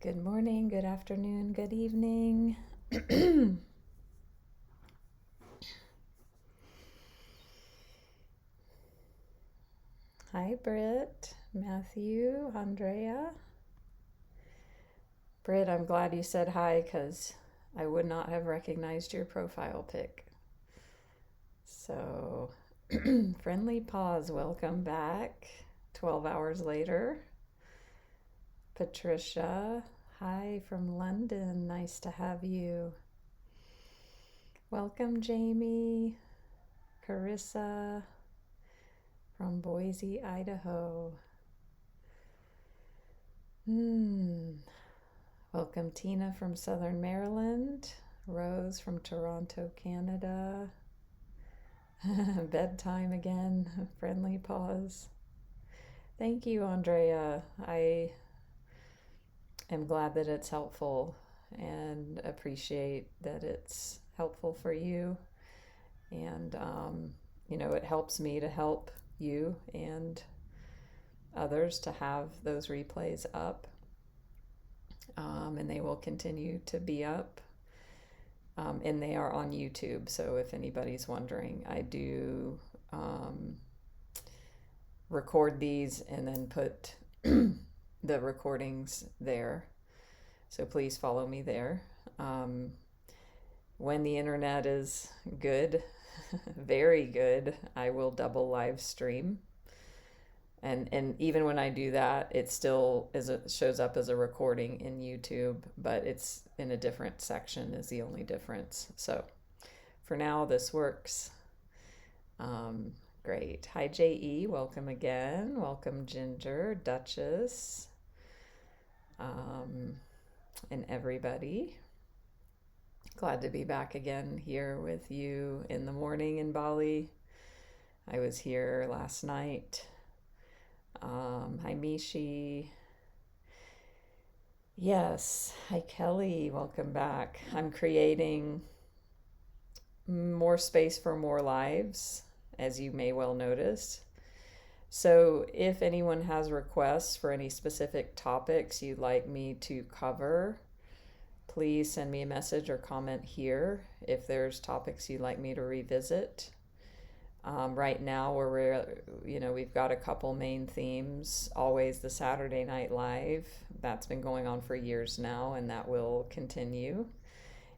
Good morning, good afternoon, good evening. Hi, Britt, Matthew, Andrea. Britt, I'm glad you said hi because I would not have recognized your profile pic. So, friendly pause, welcome back 12 hours later. Patricia, hi from London, nice to have you. Welcome, Jamie, Carissa from Boise, Idaho. Welcome, Tina from Southern Maryland, Rose from Toronto, Canada. Bedtime again, friendly pause. Thank you, Andrea. I am glad that it's helpful and appreciate that it's helpful for you. And, it helps me to help you and others to have those replays up. And they will continue to be up. And they are on YouTube. So if anybody's wondering, I do record these and then put the recordings there. So please follow me there. When the internet is good, very good, I will double live stream. And even when I do that, it still shows up as a recording in YouTube, but it's in a different section is the only difference. So for now, this works. Great. Hi, J.E. Welcome again. Welcome, Ginger, Duchess, and everybody. Glad to be back again here with you in the morning in Bali. I was here last night. Hi, Mishi. Yes. Hi, Kelly. Welcome back. I'm creating more space for more lives, as you may well notice. So if anyone has requests for any specific topics you'd like me to cover, please send me a message or comment here if there's topics you'd like me to revisit. Right now, we've got a couple main themes. Always the Saturday Night Live. That's been going on for years now, and that will continue.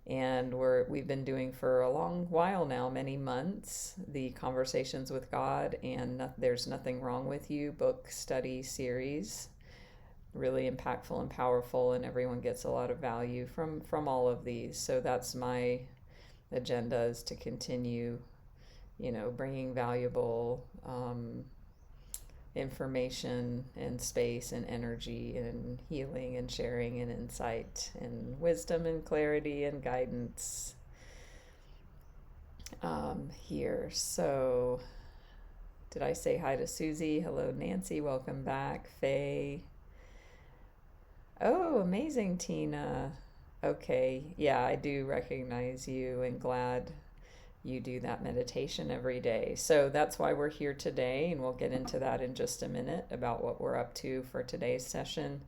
And we've been doing for a long while now, many months, the Conversations with God and There's Nothing Wrong with You book study series. Really impactful and powerful, and everyone gets a lot of value from all of these. So that's my agenda, is to continue bringing valuable information and space and energy and healing and sharing and insight and wisdom and clarity and guidance here. So did I say hi to Susie? Hello, Nancy. Welcome back. Faye. Oh, amazing, Tina. Okay. Yeah, I do recognize you and glad you do that meditation every day. So that's why we're here today, and we'll get into that in just a minute about what we're up to for today's session.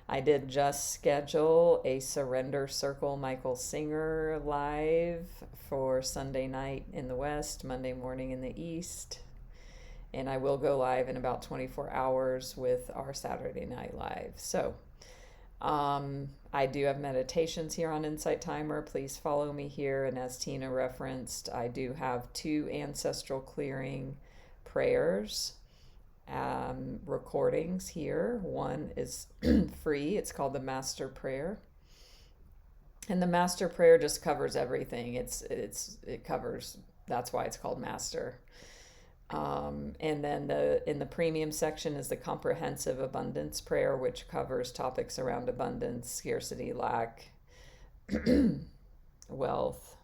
I did just schedule a Surrender Circle Michael Singer live for Sunday night in the West, Monday morning in the East, and I will go live in about 24 hours with our Saturday Night Live. So I do have meditations here on Insight Timer. Please follow me here. And as Tina referenced, I do have 2 Ancestral Clearing prayers recordings here. One is free. It's called the Master Prayer. And the Master Prayer just covers everything. It covers, that's why it's called Master. And then in the premium section is the Comprehensive Abundance Prayer, which covers topics around abundance, scarcity, lack, wealth,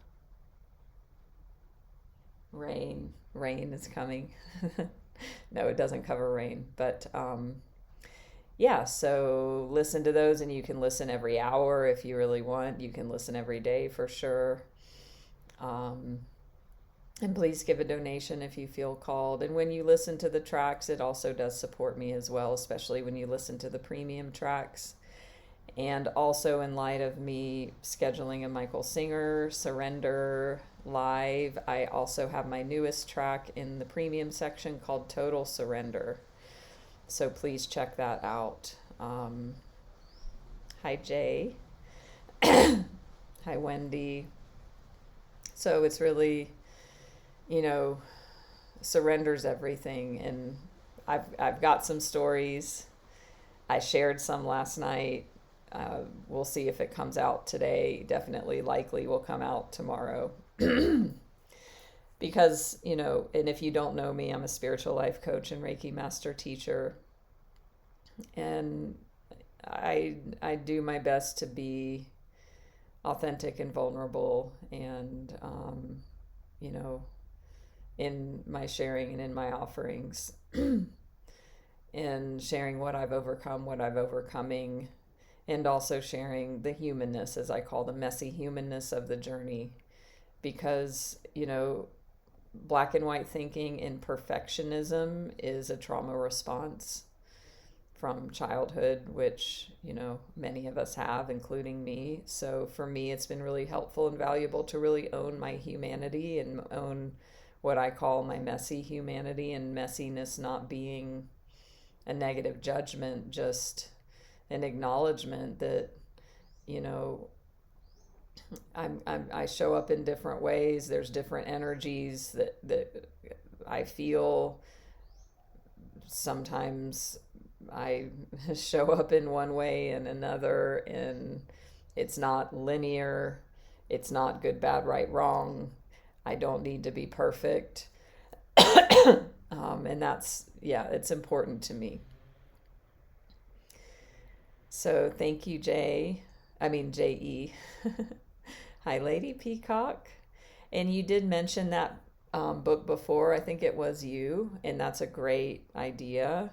rain. Rain is coming. No, it doesn't cover rain, but yeah, so listen to those, and you can listen every hour if you really want. You can listen every day for sure. And please give a donation if you feel called. And when you listen to the tracks, it also does support me as well, especially when you listen to the premium tracks. And also, in light of me scheduling a Michael Singer Surrender live, I also have my newest track in the premium section called Total Surrender. So please check that out. Hi, Jay. Hi, Wendy. So it's really, surrender's everything. And I've got some stories. I shared some last night. We'll see if it comes out today. Definitely, likely will come out tomorrow. Because, and if you don't know me, I'm a spiritual life coach and Reiki Master Teacher. And I do my best to be authentic and vulnerable, and, in my sharing and in my offerings, and sharing what I've overcome, what I've overcoming, and also sharing the humanness, as I call the messy humanness of the journey. Because, black and white thinking and perfectionism is a trauma response from childhood, which, many of us have, including me. So for me, it's been really helpful and valuable to really own my humanity and own what I call my messy humanity, and messiness not being a negative judgment, just an acknowledgement that, I show up in different ways. There's different energies that I feel. Sometimes I show up in one way and another, and it's not linear. It's not good, bad, right, wrong. I don't need to be perfect. And that's, it's important to me. So thank you, J.E. Hi, Lady Peacock. And you did mention that book before. I think it was you, and that's a great idea.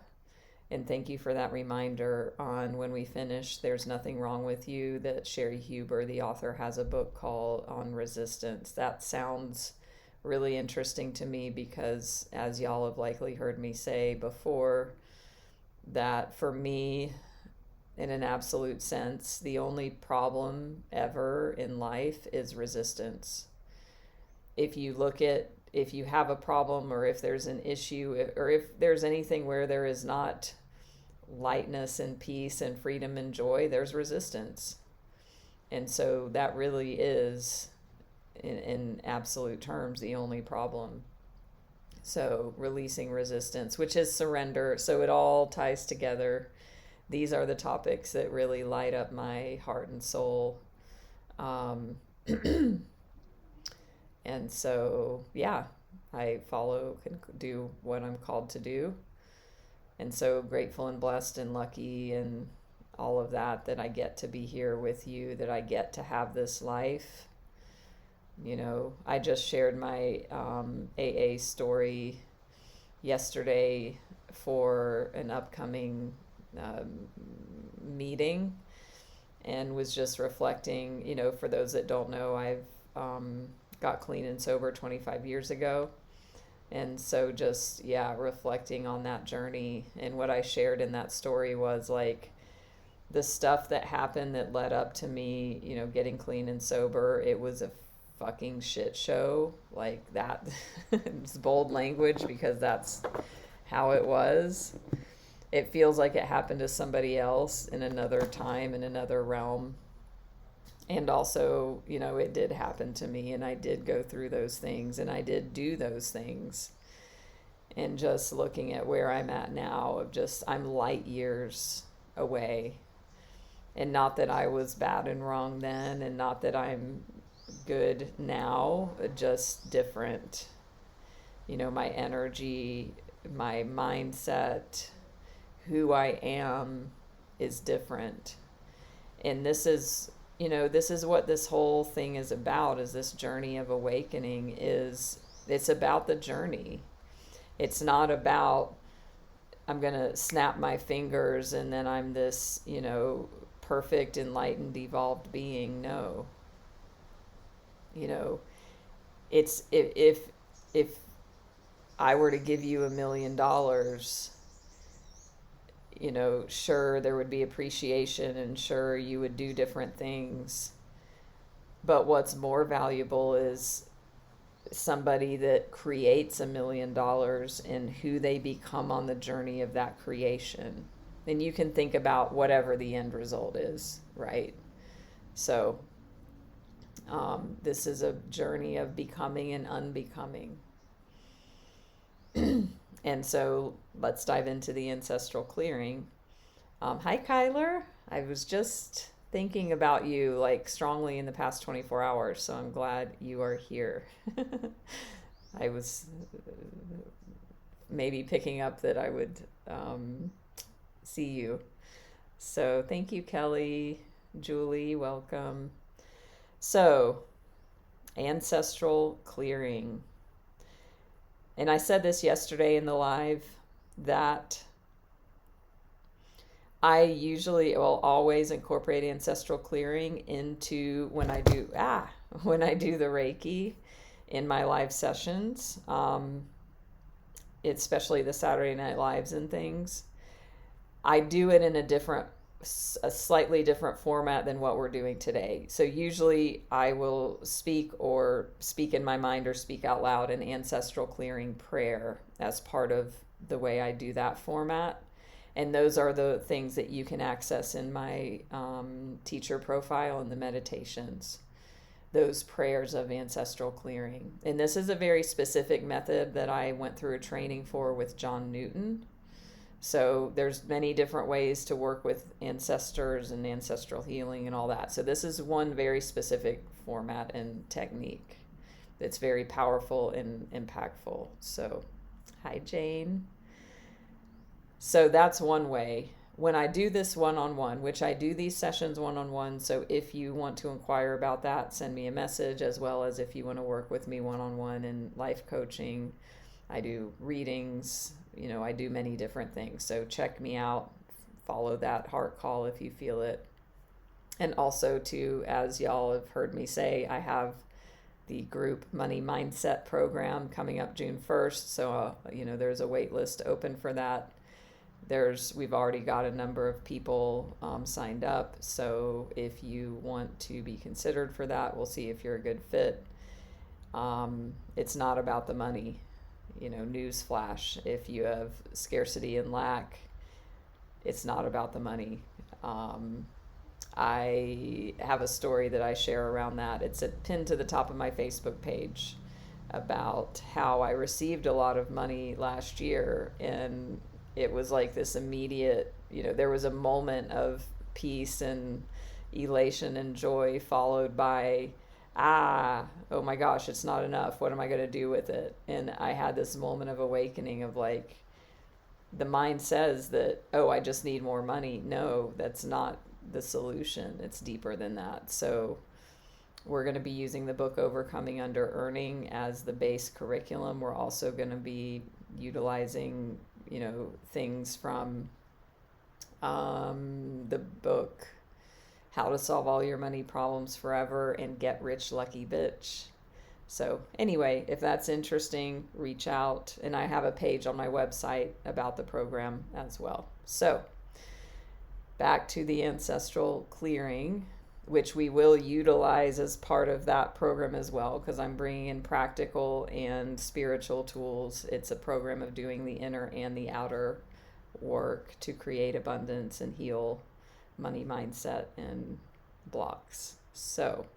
And thank you for that reminder on when we finish There's Nothing Wrong with You, that Sherry Huber, the author, has a book called On Resistance. That sounds really interesting to me because, as y'all have likely heard me say before, that for me, in an absolute sense, the only problem ever in life is resistance. If you have a problem, or if there's an issue, or if there's anything where there is not lightness and peace and freedom and joy, there's resistance. And so that really is, in absolute terms, the only problem. So releasing resistance, which is surrender. So it all ties together. These are the topics that really light up my heart and soul. And so, I can do what I'm called to do. And so grateful and blessed and lucky and all of that I get to be here with you, that I get to have this life. I just shared my AA story yesterday for an upcoming meeting, and was just reflecting, for those that don't know, I've got clean and sober 25 years ago. And so just, reflecting on that journey. And what I shared in that story was like the stuff that happened that led up to me, getting clean and sober. It was a fucking shit show, like that. It's bold language because that's how it was. It feels like it happened to somebody else in another time, in another realm. And also, it did happen to me, and I did go through those things, and I did do those things. And just looking at where I'm at now, I'm light years away. And not that I was bad and wrong then, and not that I'm good now, just different. My energy, my mindset, who I am is different. And this is what this whole thing is about, is this journey of awakening. It's about the journey. It's not about, I'm going to snap my fingers and then I'm this, perfect, enlightened, evolved being. No. It's if I were to give you $1 million, sure, there would be appreciation, and sure, you would do different things. But what's more valuable is somebody that creates $1 million and who they become on the journey of that creation. And you can think about whatever the end result is, right? So this is a journey of becoming and unbecoming. And so let's dive into the ancestral clearing. Hi, Kyler. I was just thinking about you like strongly in the past 24 hours, so I'm glad you are here. I was maybe picking up that I would see you. So thank you, Kelly. Julie, welcome. So, ancestral clearing. And I said this yesterday in the live that I usually will always incorporate ancestral clearing into when I do the Reiki in my live sessions, especially the Saturday Night Lives and things. I do it in a slightly different format than what we're doing today. So usually I will speak in my mind or speak out loud an ancestral clearing prayer as part of the way I do that format. And those are the things that you can access in my teacher profile and the meditations, those prayers of ancestral clearing. And this is a very specific method that I went through a training for with John Newton. So there's many different ways to work with ancestors and ancestral healing and all that. So this is one very specific format and technique that's very powerful and impactful. So hi, Jane. So that's one way. When I do this one-on-one, which I do these sessions one-on-one, so if you want to inquire about that, send me a message, as well as if you want to work with me one-on-one in life coaching. I do readings, I do many different things. So check me out, follow that heart call if you feel it. And also too, as y'all have heard me say, I have the group money mindset program coming up June 1st. So, there's a wait list open for that. We've already got a number of people signed up. So if you want to be considered for that, we'll see if you're a good fit. It's not about the money, newsflash. If you have scarcity and lack, it's not about the money. I have a story that I share around that. It's pinned to the top of my Facebook page about how I received a lot of money last year, and it was like this immediate, there was a moment of peace and elation and joy followed by, oh my gosh, it's not enough. What am I going to do with it? And I had this moment of awakening of like, the mind says that, oh, I just need more money. No, that's not the solution. It's deeper than that. So we're going to be using the book Overcoming Under Earning as the base curriculum. We're also going to be utilizing things from the book How to Solve All Your Money Problems Forever and Get Rich Lucky Bitch. So anyway, if that's interesting, reach out. And I have a page on my website about the program as well. So back to the ancestral clearing, which we will utilize as part of that program as well, because I'm bringing in practical and spiritual tools. It's a program of doing the inner and the outer work to create abundance and heal money mindset and blocks. So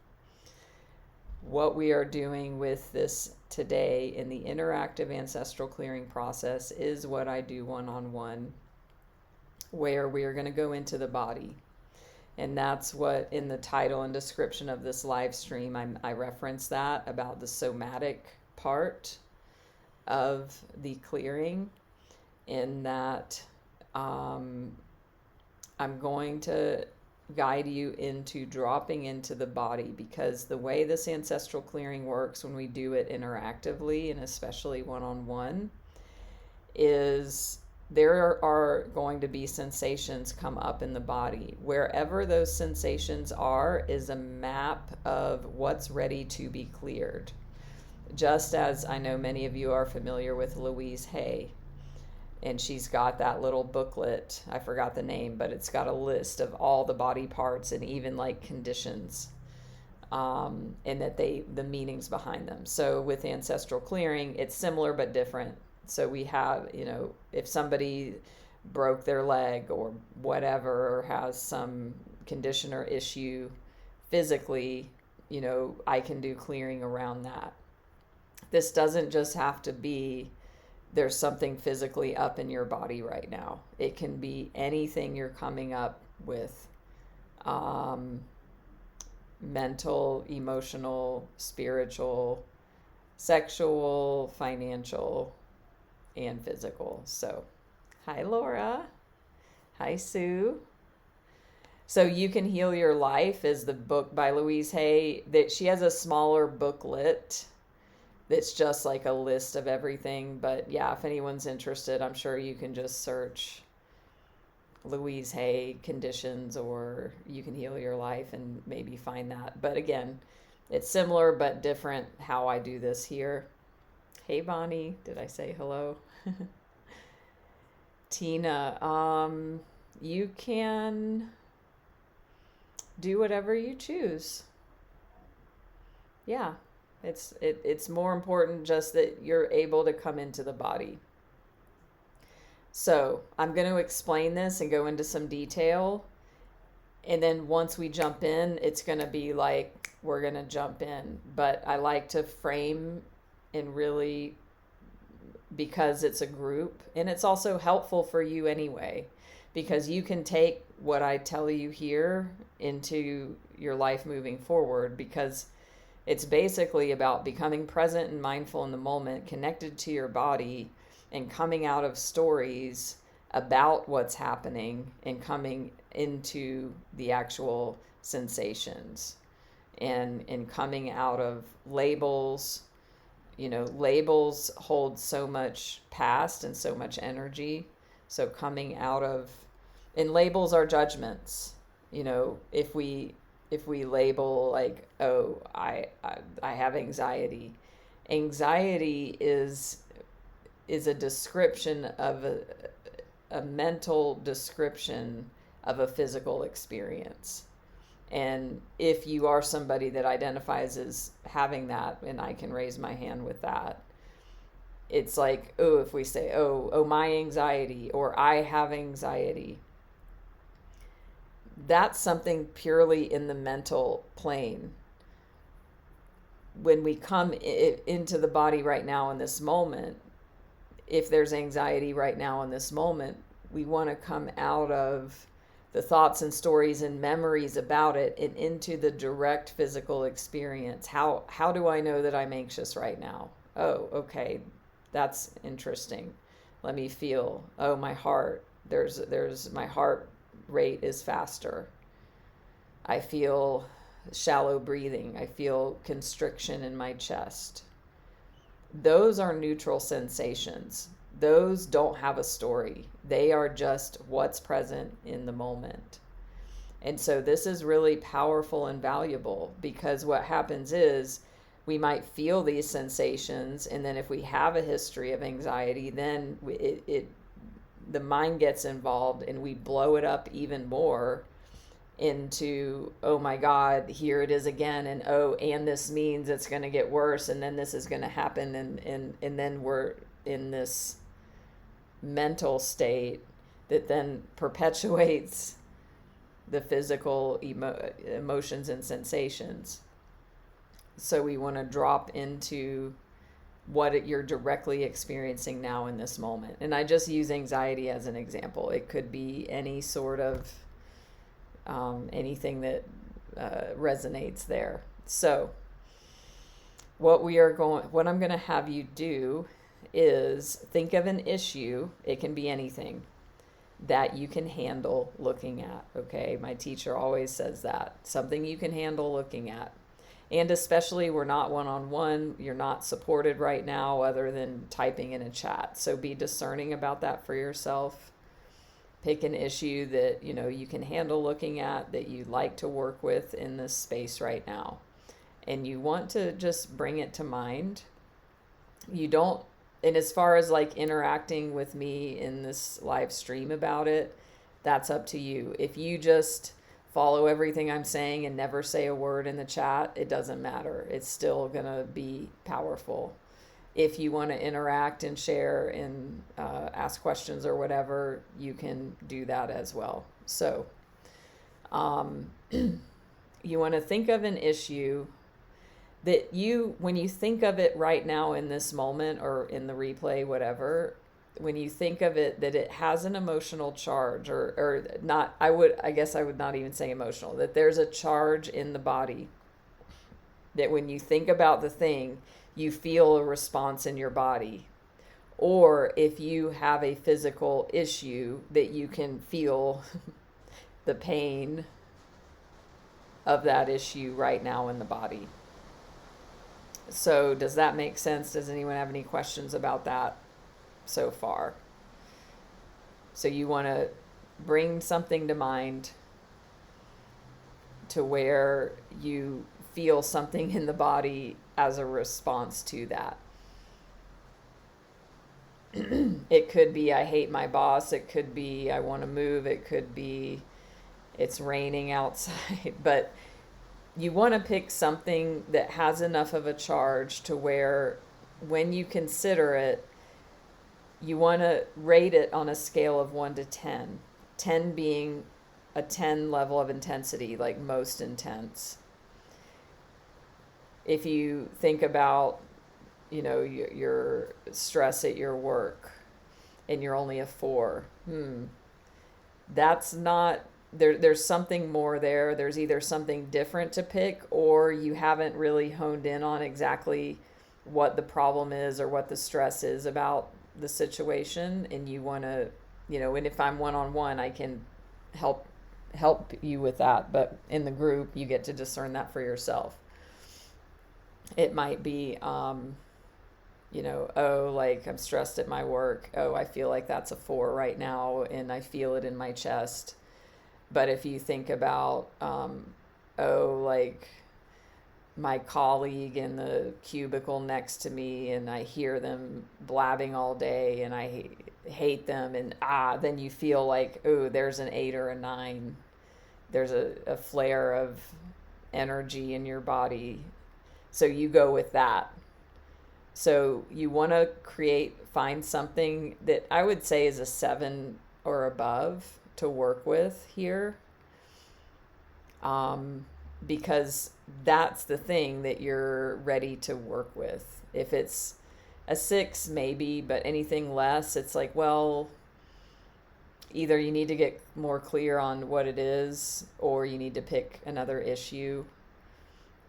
what we are doing with this today in the interactive ancestral clearing process is what I do one-on-one, where we are going to go into the body. And that's what in the title and description of this live stream, I reference that about the somatic part of the clearing, in that I'm going to guide you into dropping into the body, because the way this ancestral clearing works when we do it interactively, and especially one-on-one, is there are going to be sensations come up in the body. Wherever those sensations are is a map of what's ready to be cleared. Just as I know many of you are familiar with Louise Hay. And she's got that little booklet. I forgot the name, but it's got a list of all the body parts and even like conditions, and that the meanings behind them. So with ancestral clearing, it's similar but different. So we have, if somebody broke their leg or whatever, or has some condition or issue physically, I can do clearing around that. This doesn't just have to be there's something physically up in your body right now. It can be anything you're coming up with, mental, emotional, spiritual, sexual, financial, and physical. So, hi Laura. Hi Sue. So You Can Heal Your Life is the book by Louise Hay. That she has a smaller booklet that's just like a list of everything. But yeah, if anyone's interested, I'm sure you can just search Louise Hay conditions or You Can Heal Your Life and maybe find that. But again, it's similar but different how I do this here. Hey Bonnie, did I say hello? Tina, you can do whatever you choose. Yeah, it's more important just that you're able to come into the body. So I'm going to explain this and go into some detail. And then once we jump in, it's going to be like we're going to jump in. But I like to frame and really, because it's a group, and it's also helpful for you anyway, because you can take what I tell you here into your life moving forward, because it's basically about becoming present and mindful in the moment, connected to your body, and coming out of stories about what's happening and coming into the actual sensations, and coming out of labels. Labels hold so much past and so much energy. So coming out of, and labels are judgments. If we label like, oh, I have anxiety. Anxiety is a description of a mental description of a physical experience. And if you are somebody that identifies as having that, and I can raise my hand with that, it's like, oh, if we say, oh, my anxiety, or I have anxiety, that's something purely in the mental plane. When we come into the body right now in this moment, if there's anxiety right now in this moment, we want to come out of the thoughts and stories and memories about it and into the direct physical experience. How do I know that I'm anxious right now? Oh, okay, that's interesting. Let me feel. Oh, my heart. There's my heart rate is faster. I feel shallow breathing. I feel constriction in my chest. Those are neutral sensations. Those don't have a story. They are just what's present in the moment. And so this is really powerful and valuable, because what happens is we might feel these sensations, and then if we have a history of anxiety, then the mind gets involved and we blow it up even more into, oh my God, here it is again, and oh, and this means it's going to get worse, and then this is going to happen, and then we're in this mental state that then perpetuates the physical emotions and sensations. So we want to drop into what you're directly experiencing now in this moment. And I just use anxiety as an example. It could be any sort of anything that resonates there. So what I'm going to have you do is think of an issue. It can be anything that you can handle looking at. Okay, my teacher always says that, something you can handle looking at. And especially, we're not one-on-one, you're not supported right now other than typing in a chat. So be discerning about that for yourself. Pick an issue that you can handle looking at, that you like to work with in this space right now. And you want to just bring it to mind. You don't And as far as like interacting with me in this live stream about it, that's up to you. If you just follow everything I'm saying and never say a word in the chat, it doesn't matter. It's still going to be powerful. If you want to interact and share and ask questions or whatever, you can do that as well. So you want to think of an issue that when you think of it right now in this moment or in the replay, whatever, when you think of it, that it has an emotional charge or not, I guess I would not even say emotional, that there's a charge in the body, that when you think about the thing, you feel a response in your body. Or if you have a physical issue, that you can feel the pain of that issue right now in the body. So does that make sense? Does anyone have any questions about that so far? So you want to bring something to mind to where you feel something in the body as a response to that. It could be I hate my boss. It could be I want to move. It could be it's raining outside. But you want to pick something that has enough of a charge to where when you consider it, you want to rate it on a scale of 1 to 10. 10 being a 10 level of intensity, like most intense. If you think about, your stress at your work and you're only a 4, that's not, there's something more there. There's either something different to pick, or you haven't really honed in on exactly what the problem is or what the stress is about the situation, and you want to, and if I'm one-on-one, I can help you with that, but in the group you get to discern that for yourself. It might be like I'm stressed at my work. I feel like that's a 4 right now and I feel it in my chest. But if you think about like my colleague in the cubicle next to me and I hear them blabbing all day and I hate them, and then you feel like, there's an 8 or a 9. There's a flare of energy in your body. So you go with that. So you want to find something that I would say is a 7 or above to work with here. Because that's the thing that you're ready to work with. If it's a 6, maybe, but anything less, it's like, well, either you need to get more clear on what it is, or you need to pick another issue.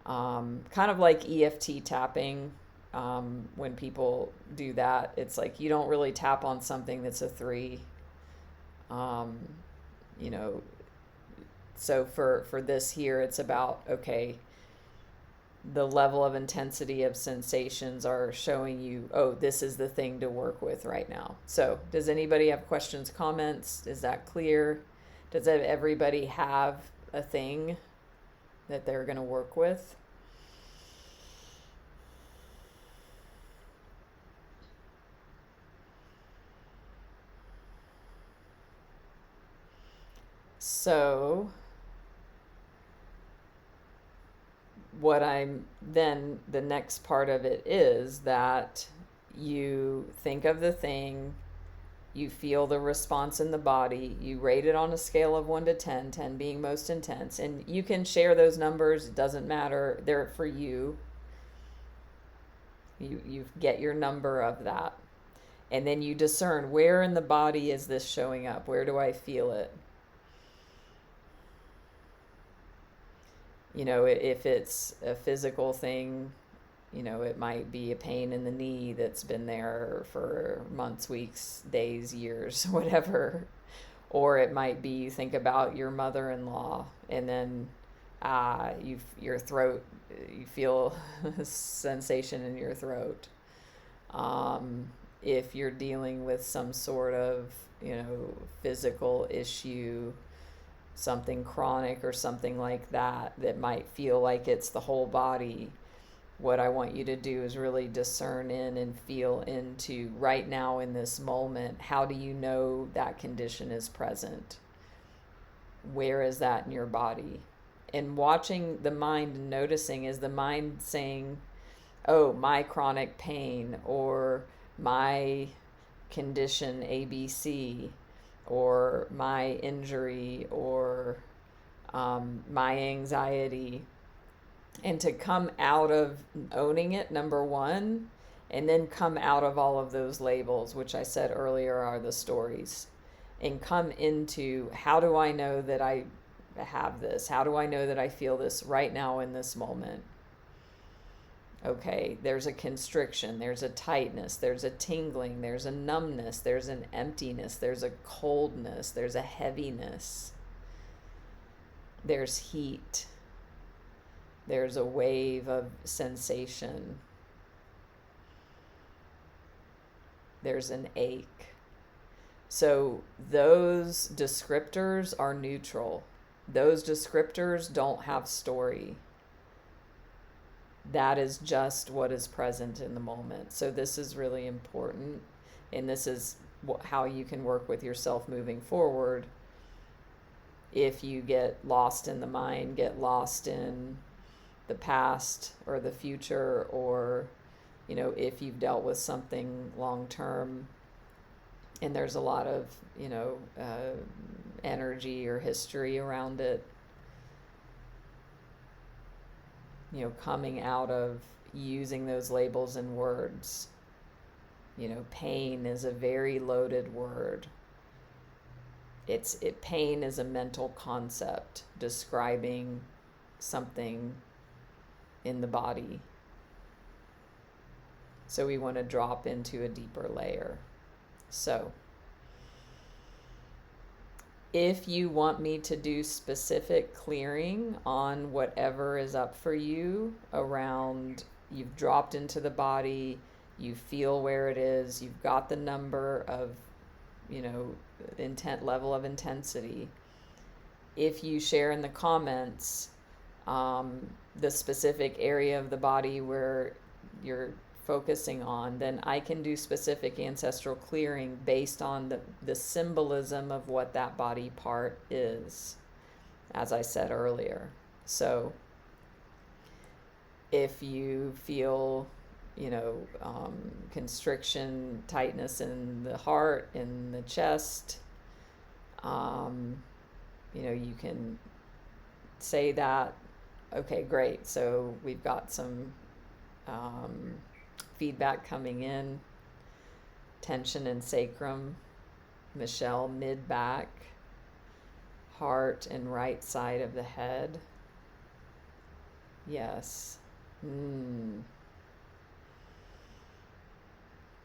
Kind of like EFT tapping. When people do that, it's like you don't really tap on something that's a 3. So for this here, it's about, okay, the level of intensity of sensations are showing you, this is the thing to work with right now. So does anybody have questions, comments? Is that clear? Does everybody have a thing that they're going to work with? So the next part of it is that you think of the thing, you feel the response in the body, you rate it on a scale of 1 to 10, 10 being most intense, and you can share those numbers. It doesn't matter. They're for you. You get your number of that. And then you discern, where in the body is this showing up? Where do I feel it? If it's a physical thing, it might be a pain in the knee that's been there for months, weeks, days, years, whatever. Or it might be, you think about your mother-in-law, and then your throat, you feel a sensation in your throat. If you're dealing with some sort of, physical issue, something chronic or something like that might feel like it's the whole body, what I want you to do is really discern in and feel into right now in this moment. How do you know that condition is present? Where is that in your body? And watching the mind and noticing, is the mind saying, oh, my chronic pain, or my condition ABC, or my injury, or my anxiety? And to come out of owning it, number one, and then come out of all of those labels, which I said earlier are the stories, and come into, how do I know that I have this? How do I know that I feel this right now in this moment? Okay, there's a constriction, there's a tightness, there's a tingling, there's a numbness, there's an emptiness, there's a coldness, there's a heaviness, there's heat, there's a wave of sensation, there's an ache. So those descriptors are neutral. Those descriptors don't have story. That is just what is present in the moment. So this is really important. And this is how you can work with yourself moving forward. If you get lost in the mind, get lost in the past or the future, or, you know, if you've dealt with something long term and there's a lot of, you know, energy or history around it, you know, coming out of using those labels and words. You know, pain is a very loaded word. Pain is a mental concept describing something in the body. So we want to drop into a deeper layer. So if you want me to do specific clearing on whatever is up for you around, you've dropped into the body, you feel where it is, you've got the number of, you know, level of intensity. If you share in the comments the specific area of the body where you're focusing on, then I can do specific ancestral clearing based on the symbolism of what that body part is, as I said earlier. So if you feel, you know, constriction, tightness in the heart, in the chest, you know, you can say that. Okay, great. So we've got some feedback coming in. Tension in sacrum, Michelle, mid-back, heart and right side of the head. Yes.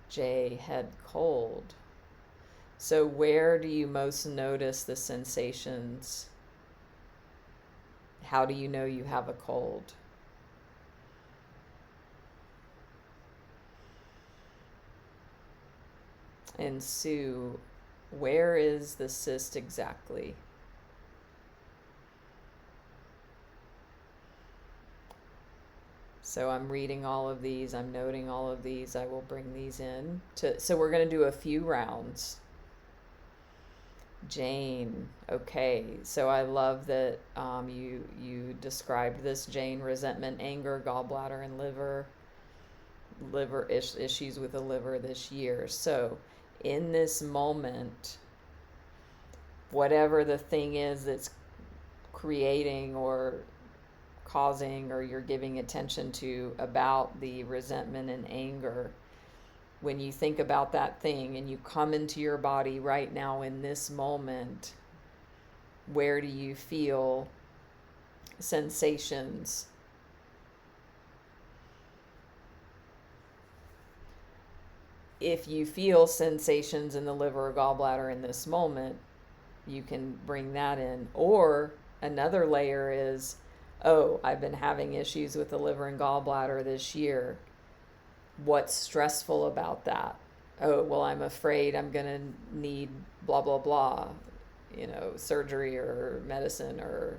J, head cold. So where do you most notice the sensations? How do you know you have a cold? And Sue, where is the cyst exactly? So I'm reading all of these, I'm noting all of these, I will bring these in. So we're going to do a few rounds. Jane, okay, so I love that you described this, Jane, resentment, anger, gallbladder, and liver issues with the liver this year. So in this moment, whatever the thing is that's creating or causing, or you're giving attention to about the resentment and anger, when you think about that thing and you come into your body right now in this moment, where do you feel sensations? If you feel sensations in the liver or gallbladder in this moment, you can bring that in. Or another layer is, oh, I've been having issues with the liver and gallbladder this year. What's stressful about that? Oh, well, I'm afraid I'm going to need blah, blah, blah, you know, surgery or medicine, or...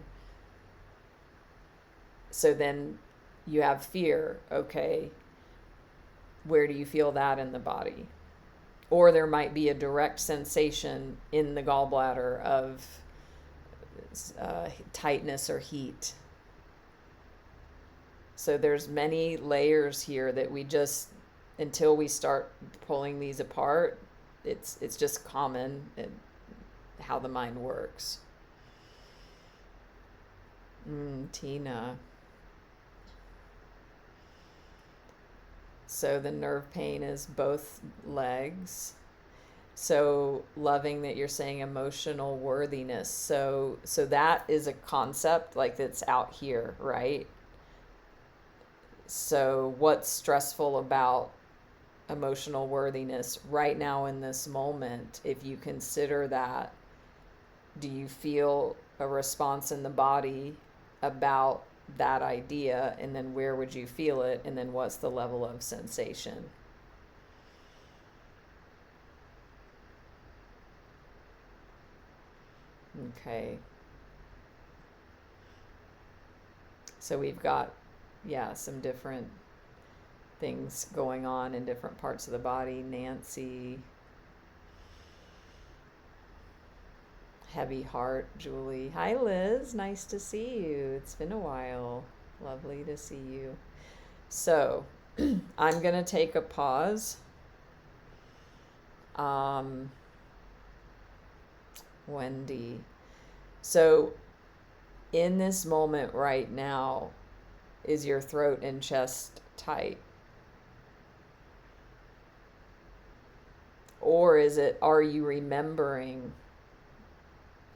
So then you have fear. Okay, where do you feel that in the body? Or there might be a direct sensation in the gallbladder of tightness or heat. So there's many layers here that we just, until we start pulling these apart, it's just common in how the mind works. Tina. So the nerve pain is both legs. So loving that you're saying emotional worthiness. So that is a concept like that's out here, right? So what's stressful about emotional worthiness right now in this moment? If you consider that, do you feel a response in the body about that idea? And then where would you feel it? And then what's the level of sensation? Okay. So we've got, some different things going on in different parts of the body. Nancy. Heavy heart, Julie. Hi, Liz. Nice to see you. It's been a while. Lovely to see you. So I'm going to take a pause. Wendy. So in this moment right now, is your throat and chest tight? Or are you remembering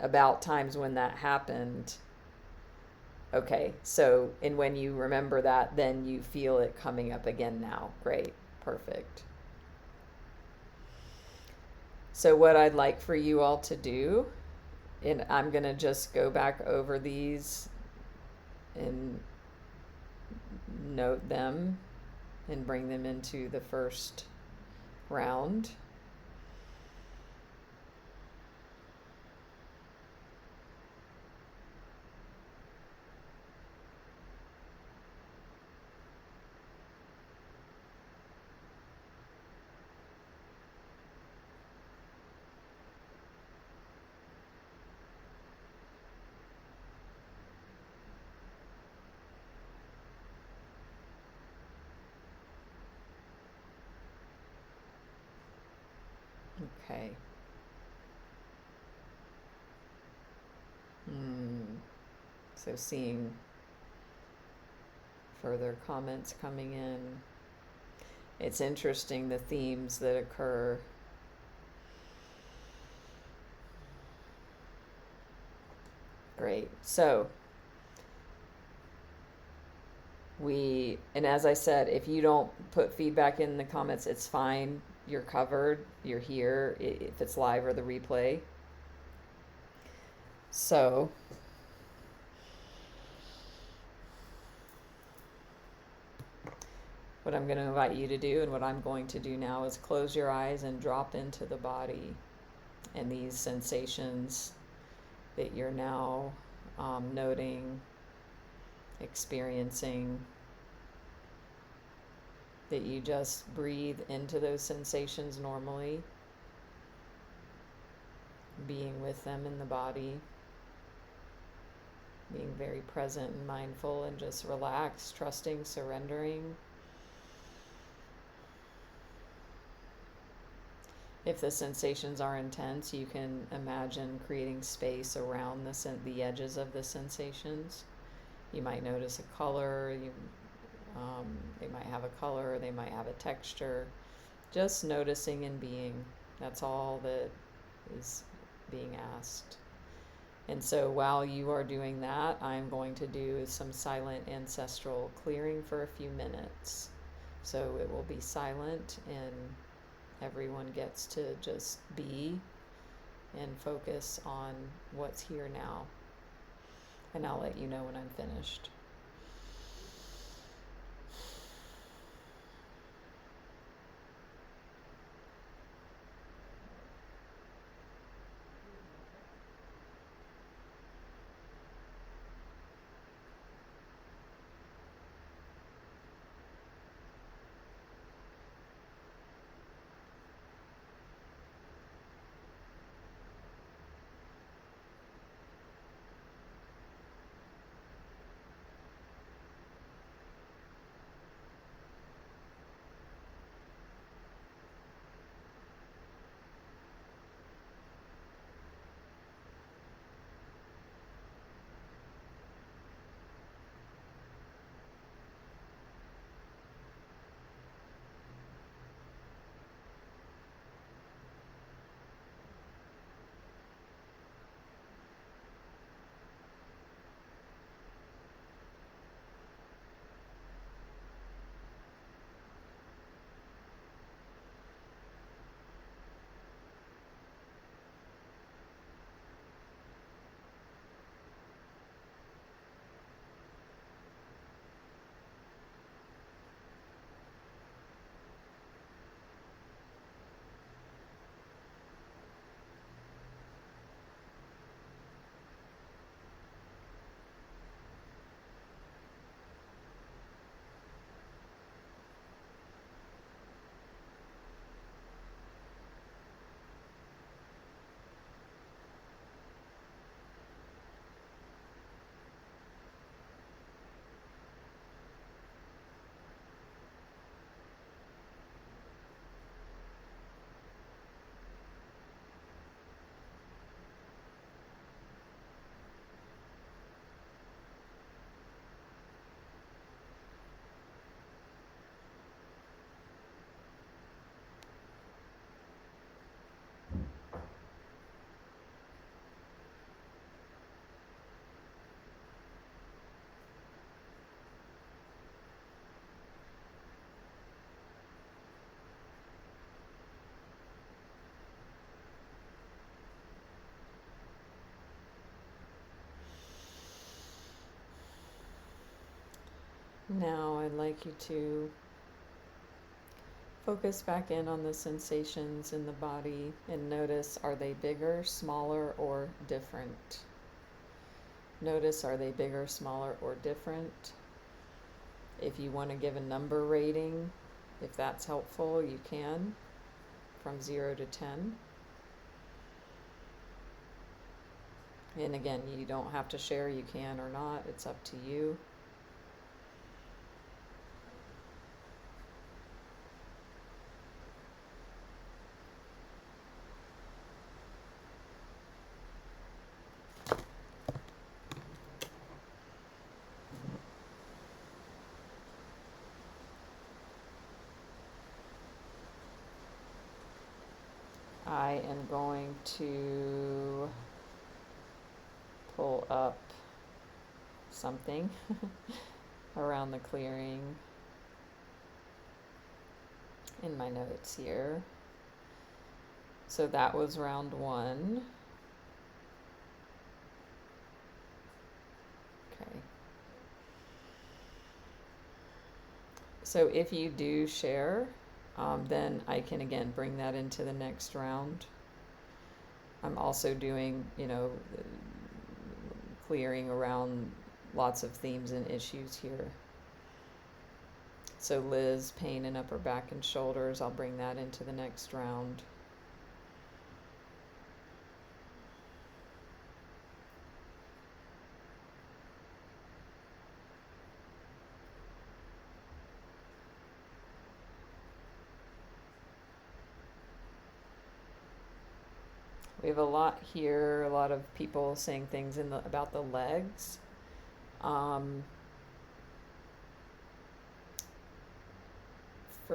about times when that happened? Okay, so, and when you remember that, then you feel it coming up again now. Great, perfect. So what I'd like for you all to do, and I'm going to just go back over these and note them and bring them into the first round. Okay. So seeing further comments coming in. It's interesting the themes that occur. Great. So and as I said, if you don't put feedback in the comments, it's fine. You're covered. You're here if it's live or the replay. So what I'm going to invite you to do, and what I'm going to do now, is close your eyes and drop into the body and these sensations that you're now noting, experiencing, that you just breathe into those sensations normally, being with them in the body, being very present and mindful and just relaxed, trusting, surrendering. If the sensations are intense, you can imagine creating space around the edges of the sensations. You might notice a color. They might have a color. They might have a texture. Just noticing and being. That's all that is being asked. And so while you are doing that, I'm going to do some silent ancestral clearing for a few minutes. So it will be silent and everyone gets to just be and focus on what's here now. And I'll let you know when I'm finished. Now I'd like you to focus back in on the sensations in the body and notice, are they bigger, smaller, or different? Notice, are they bigger, smaller, or different? If you want to give a number rating, if that's helpful, you can, from 0 to 10. And again, you don't have to share, you can or not, it's up to you. I am going to pull up something around the clearing in my notes here. So that was round 1. Okay. So if you do share, then I can again bring that into the next round. I'm also doing, clearing around lots of themes and issues here. So Liz, pain in upper back and shoulders, I'll bring that into the next round. We have a lot here, a lot of people saying things about the legs. For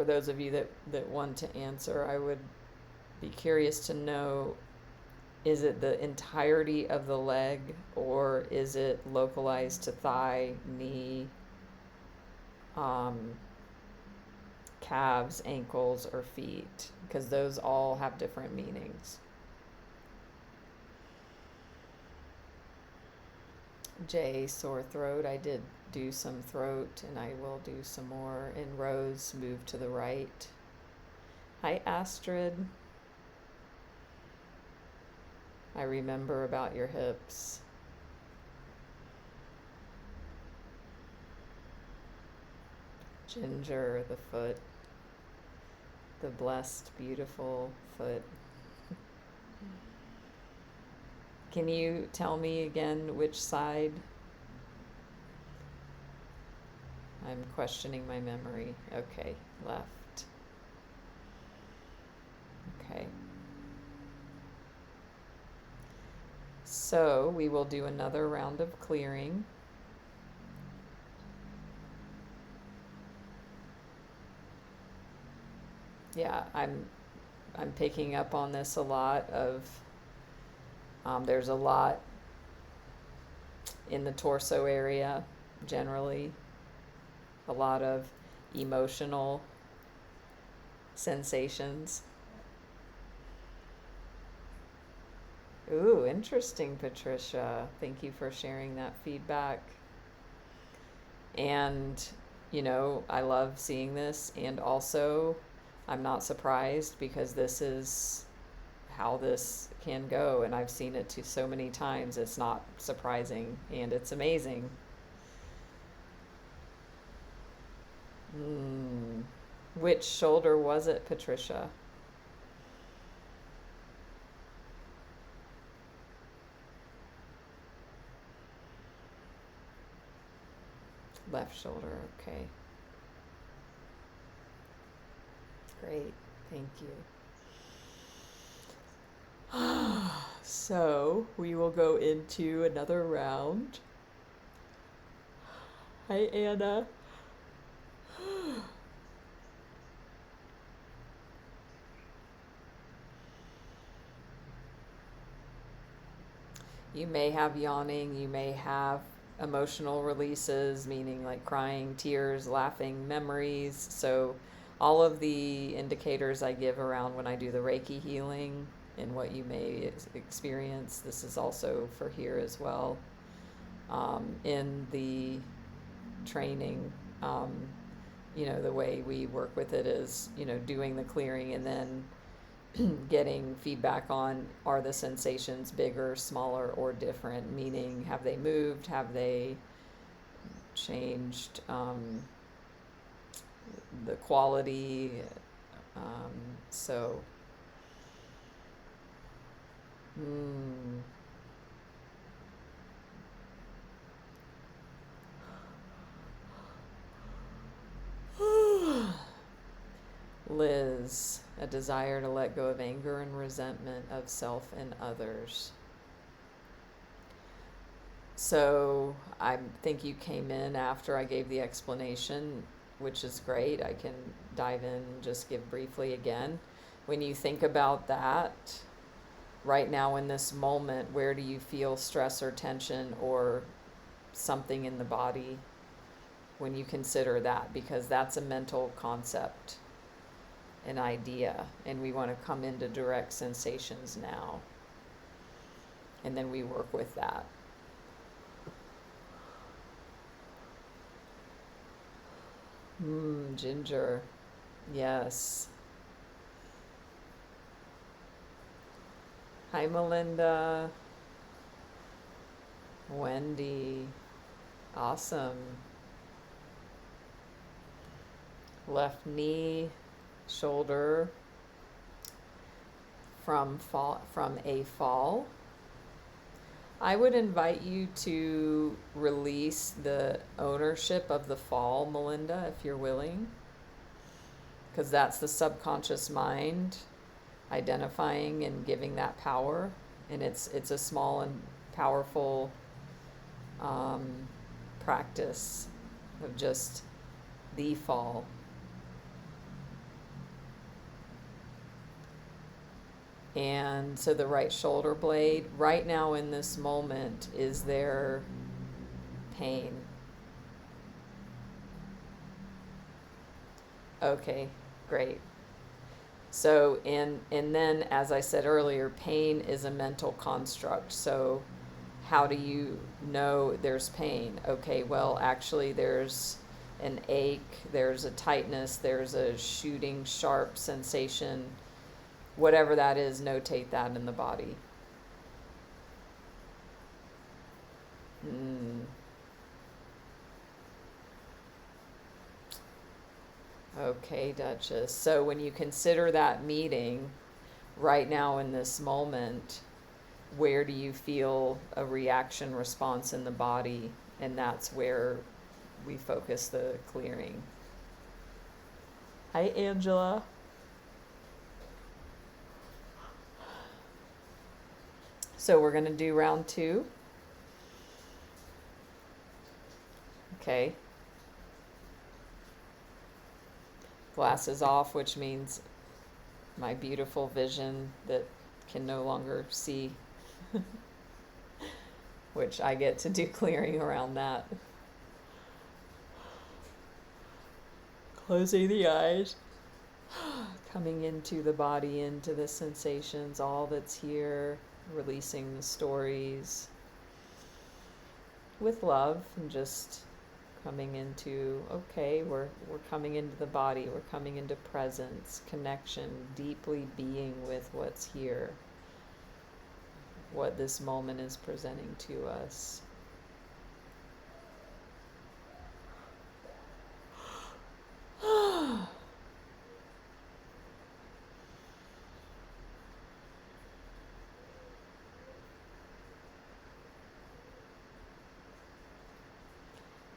those of you that want to answer, I would be curious to know, is it the entirety of the leg, or is it localized to thigh, knee, calves, ankles, or feet? Because those all have different meanings. Jay, sore throat. I did do some throat, and I will do some more. And Rose, move to the right. Hi, Astrid. I remember about your hips. Ginger, the foot. The blessed, beautiful foot. Can you tell me again which side? I'm questioning my memory. Okay, left. Okay. So we will do another round of clearing. Yeah, I'm picking up on this a lot of there's a lot in the torso area generally, a lot of emotional sensations. Ooh, interesting, Patricia. Thank you for sharing that feedback. And, I love seeing this, and also I'm not surprised because this is how this can go, and I've seen it so many times. It's not surprising, and it's amazing. Which shoulder was it, Patricia? Left shoulder, okay. Great, thank you. So we will go into another round. Hi, Anna. You may have yawning, you may have emotional releases, meaning like crying, tears, laughing, memories. So all of the indicators I give around when I do the Reiki healing and what you may experience, this is also for here as well. In the training, The way we work with it is, doing the clearing and then getting feedback on, are the sensations bigger, smaller, or different? Meaning, have they moved? Have they changed the quality? So, Liz, a desire to let go of anger and resentment of self and others. So I think you came in after I gave the explanation, which is great. I can dive in and just give briefly again. When you think about that, right now in this moment, where do you feel stress or tension or something in the body when you consider that? Because that's a mental concept, an idea, and we want to come into direct sensations now. And then we work with that. Ginger. Yes. Hi, Melinda. Wendy. Awesome. Left knee, shoulder from a fall. I would invite you to release the ownership of the fall, Melinda, if you're willing, because that's the subconscious mind identifying and giving that power, and it's a small and powerful practice of just the fall. And so the right shoulder blade, right now in this moment, is there pain? Okay, great. So, and then, as I said earlier, pain is a mental construct. So how do you know there's pain? Okay, well, actually there's an ache, there's a tightness, there's a shooting, sharp sensation. Whatever that is, notate that in the body. Okay, Duchess. So when you consider that meeting right now in this moment, where do you feel a reaction response in the body? And that's where we focus the clearing. Hi, Angela. So we're going to do round 2. Okay. Glasses off, which means my beautiful vision that can no longer see, which I get to do clearing around that. Closing the eyes. Coming into the body, into the sensations, all that's here, releasing the stories with love, and just coming into, okay, we're coming into the body, we're coming into presence, connection, deeply being with what's here, what this moment is presenting to us.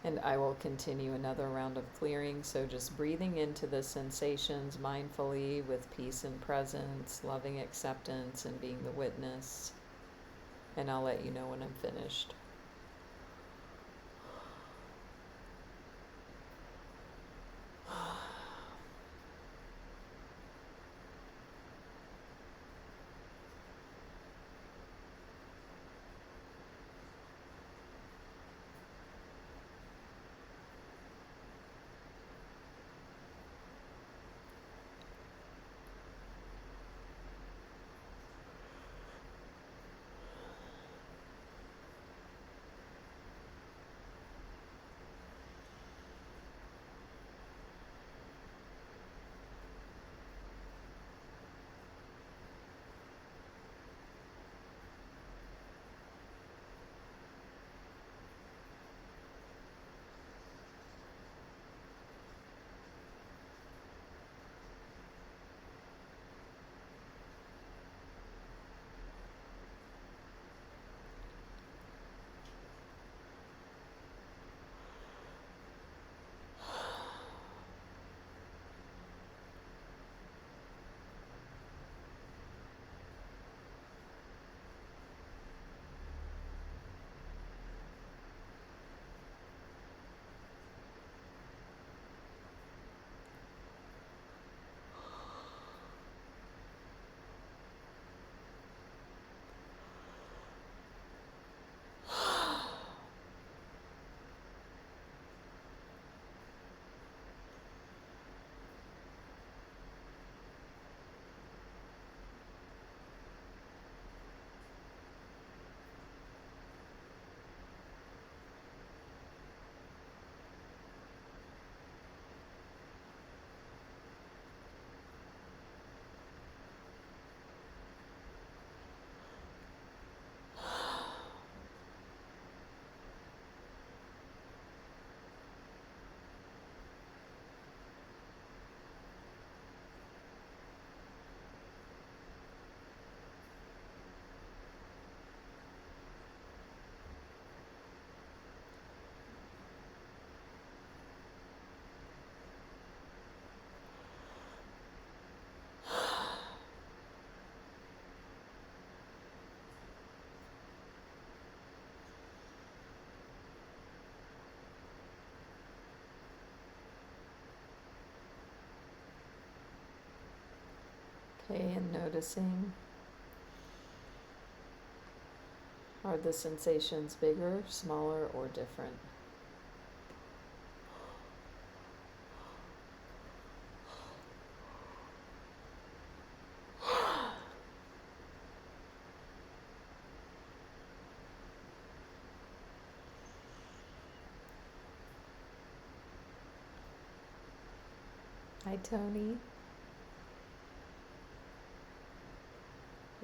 And I will continue another round of clearing. So just breathing into the sensations mindfully with peace and presence, loving acceptance, and being the witness. And I'll let you know when I'm finished. Okay, and noticing, are the sensations bigger, smaller, or different? Hi, Tony.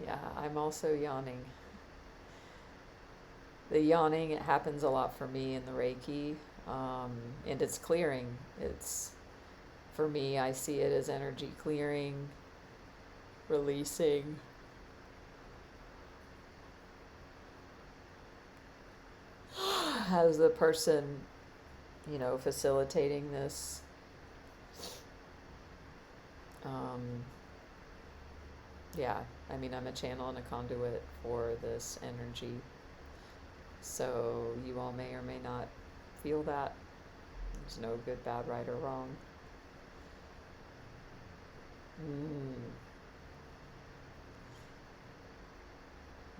Yeah, I'm also yawning. The yawning, it happens a lot for me in the Reiki, and it's clearing. It's, for me, I see it as energy clearing, releasing. As the person, facilitating this, yeah, I mean, I'm a channel and a conduit for this energy. So you all may or may not feel that. There's no good, bad, right, or wrong.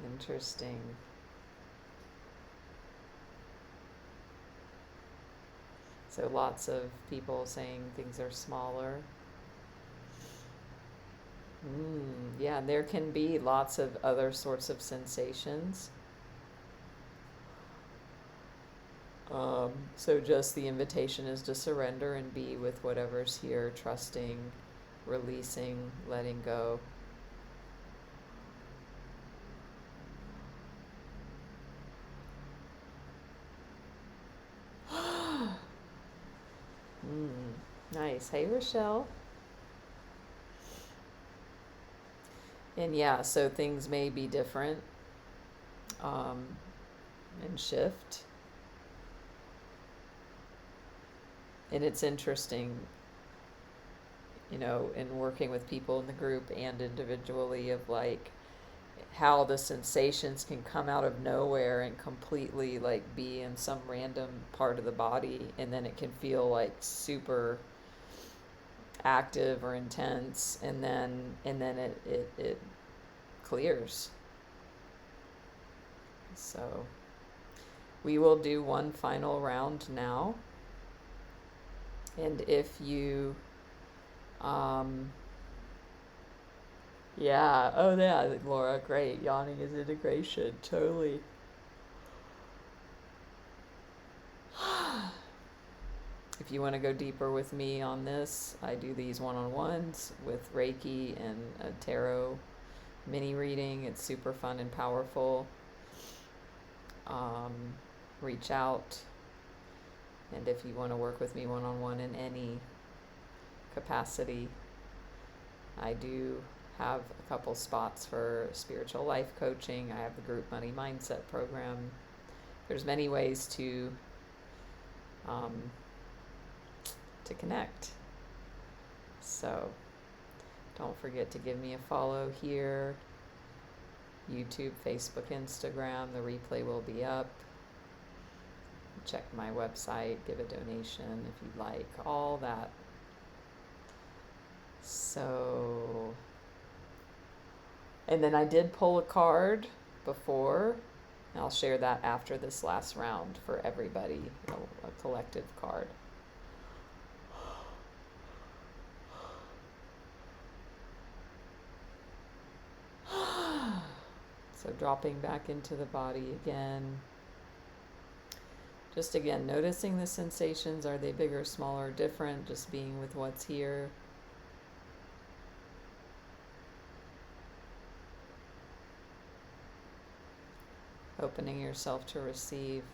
Interesting. So lots of people saying things are smaller. Yeah, and there can be lots of other sorts of sensations. So just the invitation is to surrender and be with whatever's here, trusting, releasing, letting go. Nice. Hey, Rochelle. And yeah, so things may be different and shift. And it's interesting, in working with people in the group and individually, of like how the sensations can come out of nowhere and completely like be in some random part of the body, and then it can feel like super active or intense, and then it clears. So we will do one final round now, and if you yeah, oh yeah, Laura, great. Yawning is integration, totally. If you want to go deeper with me on this, I do these one-on-ones with Reiki and a tarot mini reading. It's super fun and powerful. Reach out. And if you want to work with me one-on-one in any capacity, I do have a couple spots for spiritual life coaching. I have the group money mindset program. There's many ways to connect. So don't forget to give me a follow here. YouTube, Facebook, Instagram. The replay will be up. Check my website, give a donation if you'd like, all that. So, and then I did pull a card before. I'll share that after this last round for everybody, a collective card. So dropping back into the body again. Just again, noticing the sensations. Are they bigger, smaller, different? Just being with what's here. Opening yourself to receive.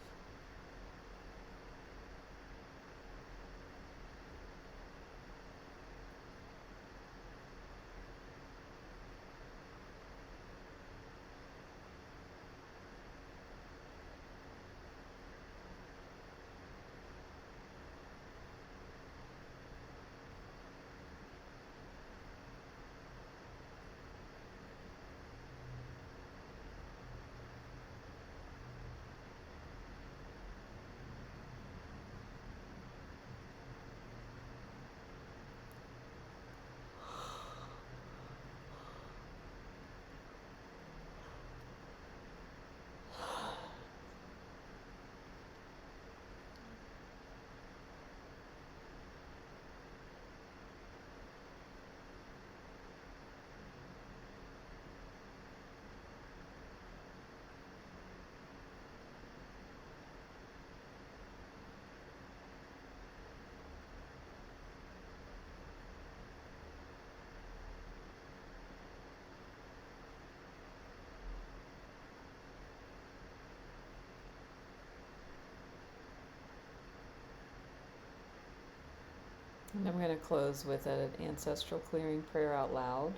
And I'm going to close with an ancestral clearing prayer out loud.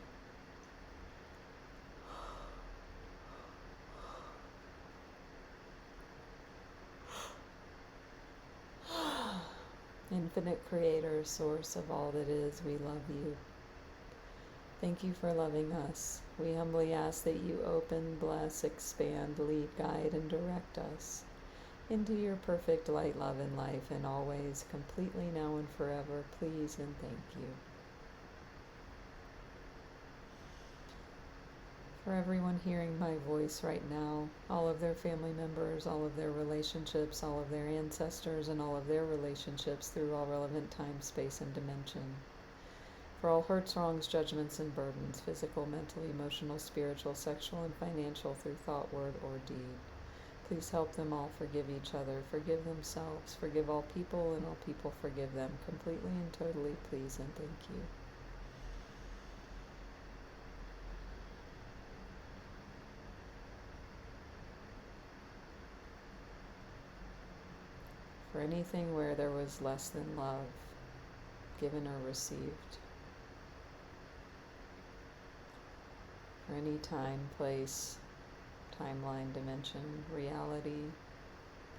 Infinite Creator, source of all that is, we love you. Thank you for loving us. We humbly ask that you open, bless, expand, lead, guide, and direct us into your perfect light, love, and life in all ways, completely now and forever. Please and thank you. For everyone hearing my voice right now, all of their family members, all of their relationships, all of their ancestors, and all of their relationships through all relevant time, space, and dimension. For all hurts, wrongs, judgments, and burdens, physical, mental, emotional, spiritual, sexual, and financial, through thought, word, or deed. Please help them all forgive each other, forgive themselves, forgive all people, and all people forgive them completely and totally. Please and thank you. For anything where there was less than love, given or received. For any time, place, timeline, dimension, reality,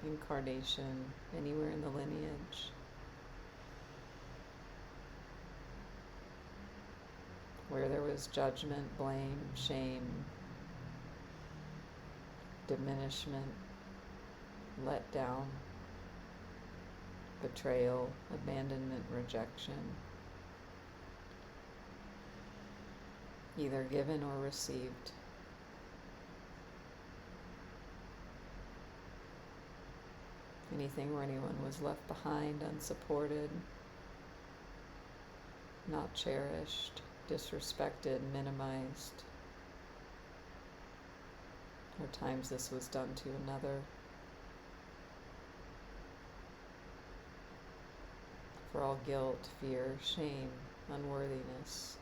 incarnation, anywhere in the lineage. Where there was judgment, blame, shame, diminishment, letdown, betrayal, abandonment, rejection, either given or received. Anything where anyone was left behind, unsupported, not cherished, disrespected, minimized, or times this was done to another. For all guilt, fear, shame, unworthiness.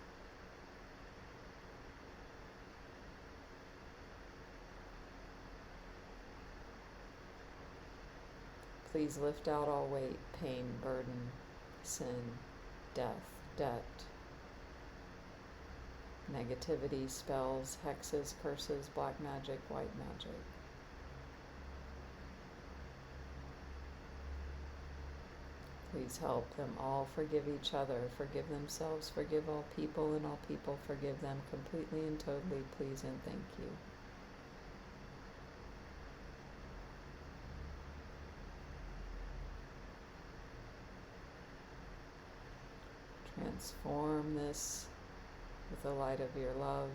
Please lift out all weight, pain, burden, sin, death, debt, negativity, spells, hexes, curses, black magic, white magic. Please help them all forgive each other, forgive themselves, forgive all people, and all people forgive them completely and totally. Please and thank you. Transform this with the light of your love.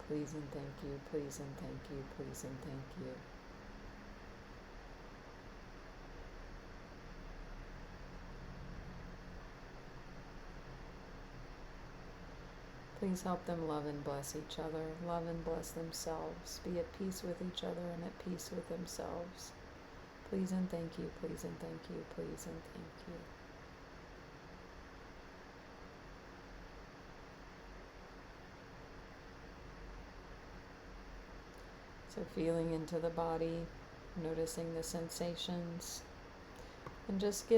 Please and thank you, please and thank you, please and thank you. Please help them love and bless each other, love and bless themselves, be at peace with each other and at peace with themselves. Please and thank you, please and thank you, please and thank you. So feeling into the body, noticing the sensations, and just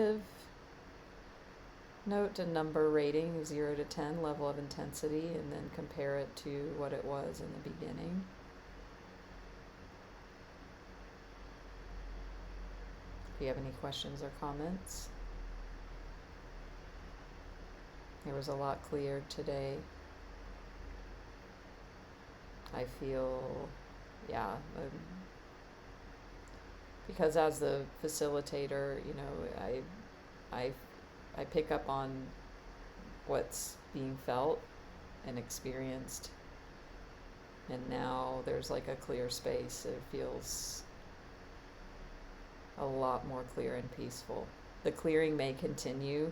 note a number rating, 0 to 10, level of intensity, and then compare it to what it was in the beginning. If you have any questions or comments. There was a lot cleared today. I feel, because as the facilitator, I pick up on what's being felt and experienced, and now there's like a clear space. It feels a lot more clear and peaceful. The clearing may continue.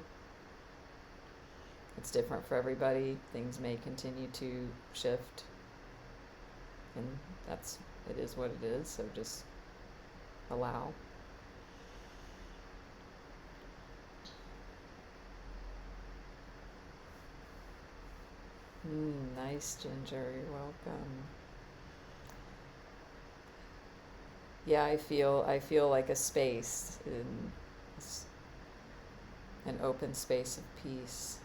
It's different for everybody. Things may continue to shift, and it is what it is, so just allow. Nice, Ginger. You're welcome. Yeah, I feel like a space in an open space of peace.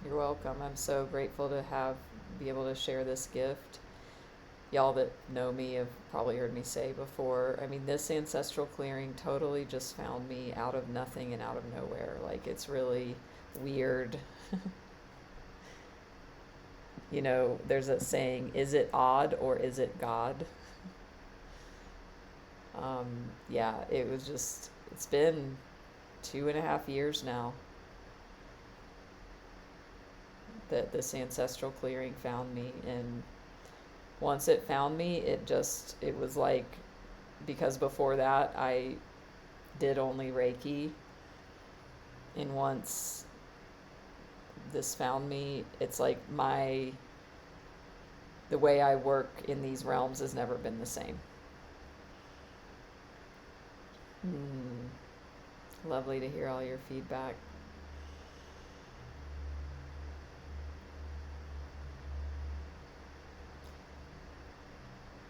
You're welcome. I'm so grateful to be able to share this gift. Y'all that know me have probably heard me say before, I mean, this ancestral clearing totally just found me out of nothing and out of nowhere. Like, it's really weird. There's a saying, is it odd or is it God? Yeah, it's been 2.5 years now that this ancestral clearing found me. And once it found me, it was like, because before that I did only Reiki, and once this found me, it's like the way I work in these realms has never been the same. Lovely to hear all your feedback.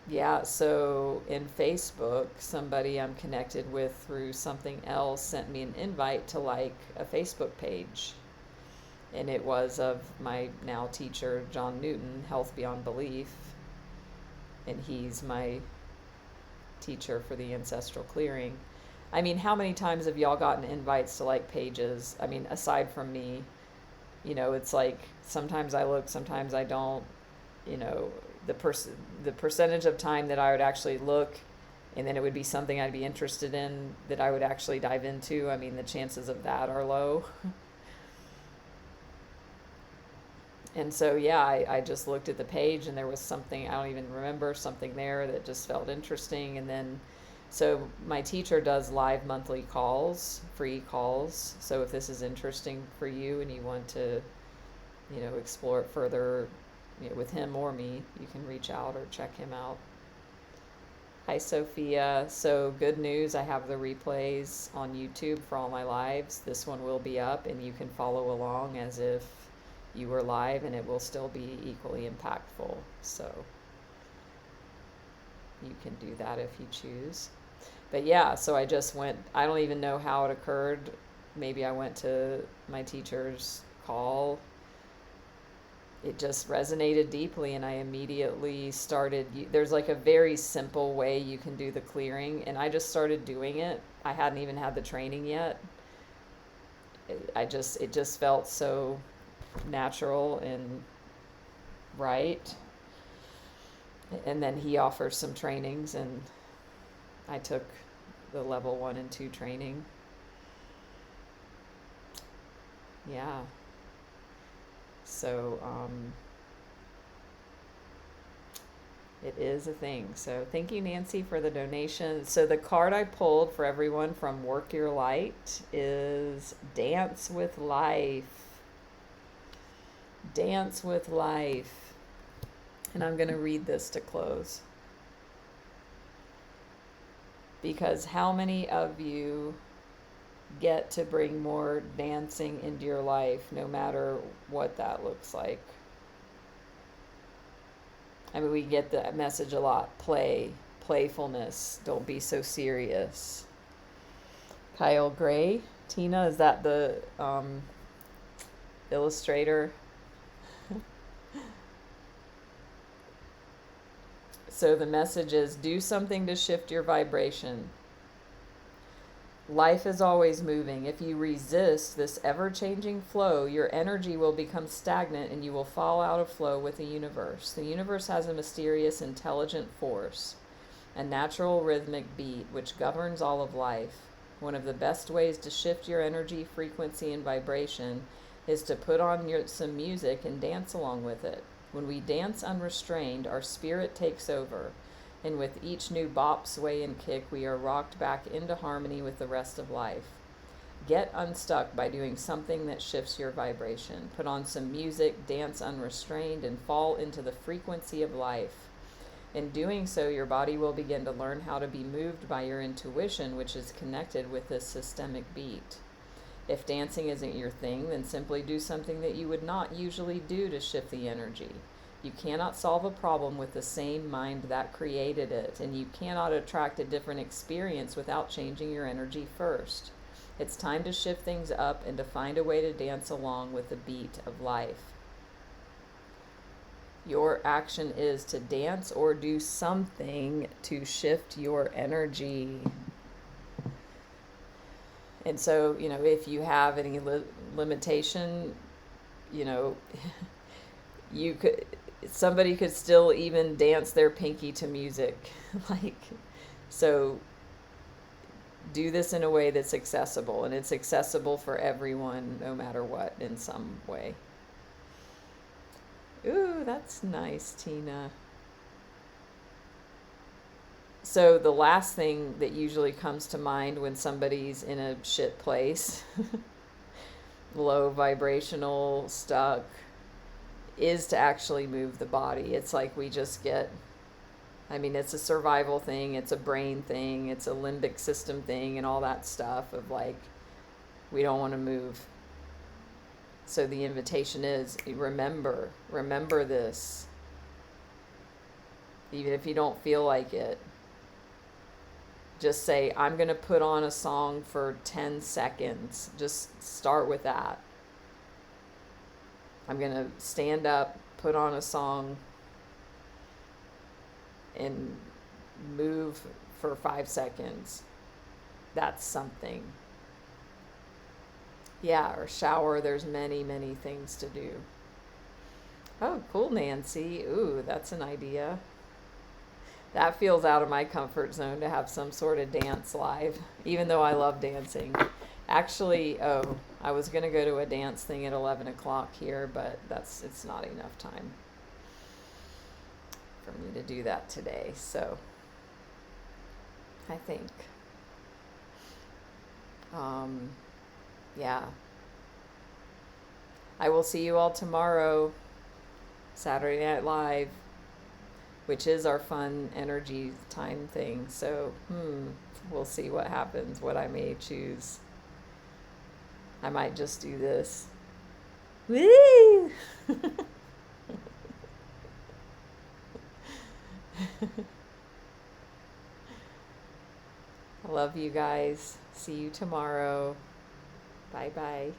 Yeah, so in Facebook, somebody I'm connected with through something else sent me an invite to like a Facebook page. And it was of my now teacher, John Newton, Health Beyond Belief. And he's my teacher for the Ancestral Clearing. I mean, how many times have y'all gotten invites to like pages? I mean, aside from me, it's like sometimes I look, sometimes I don't. The percentage of time that I would actually look, and then it would be something I'd be interested in that I would actually dive into. I mean, the chances of that are low. And so, yeah, I just looked at the page and there was something, I don't even remember, something there that just felt interesting. And then, so my teacher does live monthly calls, free calls. So if this is interesting for you and you want to, explore it further, with him or me, you can reach out or check him out. Hi, Sophia. So good news, I have the replays on YouTube for all my lives. This one will be up and you can follow along as if you were live, and it will still be equally impactful. So you can do that if you choose. But yeah, so I just went, I don't even know how it occurred. Maybe I went to my teacher's call. It just resonated deeply, and I immediately started. There's like a very simple way you can do the clearing, and I just started doing it. I hadn't even had the training yet. It just felt so natural and right. And then he offers some trainings, and I took the level 1 and 2 training. Yeah. So it is a thing. So thank you, Nancy, for the donation. So the card I pulled for everyone from Work Your Light is Dance with Life. Dance with life. And I'm going to read this to close. Because how many of you get to bring more dancing into your life, no matter what that looks like? I mean, we get the message a lot. Playfulness. Don't be so serious. Kyle Gray. Tina, is that the illustrator? So the message is, do something to shift your vibration. Life is always moving. If you resist this ever-changing flow, your energy will become stagnant and you will fall out of flow with the universe. The universe has a mysterious, intelligent force, a natural rhythmic beat which governs all of life. One of the best ways to shift your energy, frequency, and vibration is to put on some music and dance along with it. When we dance unrestrained, our spirit takes over, and with each new bop, sway, and kick, we are rocked back into harmony with the rest of life. Get unstuck by doing something that shifts your vibration. Put on some music, dance unrestrained, and fall into the frequency of life. In doing so, your body will begin to learn how to be moved by your intuition, which is connected with this systemic beat. If dancing isn't your thing, then simply do something that you would not usually do to shift the energy. You cannot solve a problem with the same mind that created it, and you cannot attract a different experience without changing your energy first. It's time to shift things up and to find a way to dance along with the beat of life. Your action is to dance or do something to shift your energy. And so, if you have any limitation, you could, somebody could still even dance their pinky to music. So do this in a way that's accessible, and it's accessible for everyone, no matter what, in some way. Ooh, that's nice, Tina. So the last thing that usually comes to mind when somebody's in a shit place, low vibrational, stuck, is to actually move the body. It's like we just get, it's a survival thing, it's a brain thing, it's a limbic system thing, and all that stuff of we don't want to move. So the invitation is, remember this. Even if you don't feel like it, just say, I'm going to put on a song for 10 seconds. Just start with that. I'm going to stand up, put on a song, and move for 5 seconds. That's something. Yeah, or shower. There's many, many things to do. Oh, cool, Nancy. Ooh, that's an idea. That feels out of my comfort zone to have some sort of dance live, even though I love dancing. Actually, I was going to go to a dance thing at 11 o'clock here, but it's not enough time for me to do that today. So I think, yeah. I will see you all tomorrow, Saturday Night Live, which is our fun energy time thing. So, we'll see what happens, what I may choose. I might just do this. Woo! I love you guys. See you tomorrow. Bye-bye.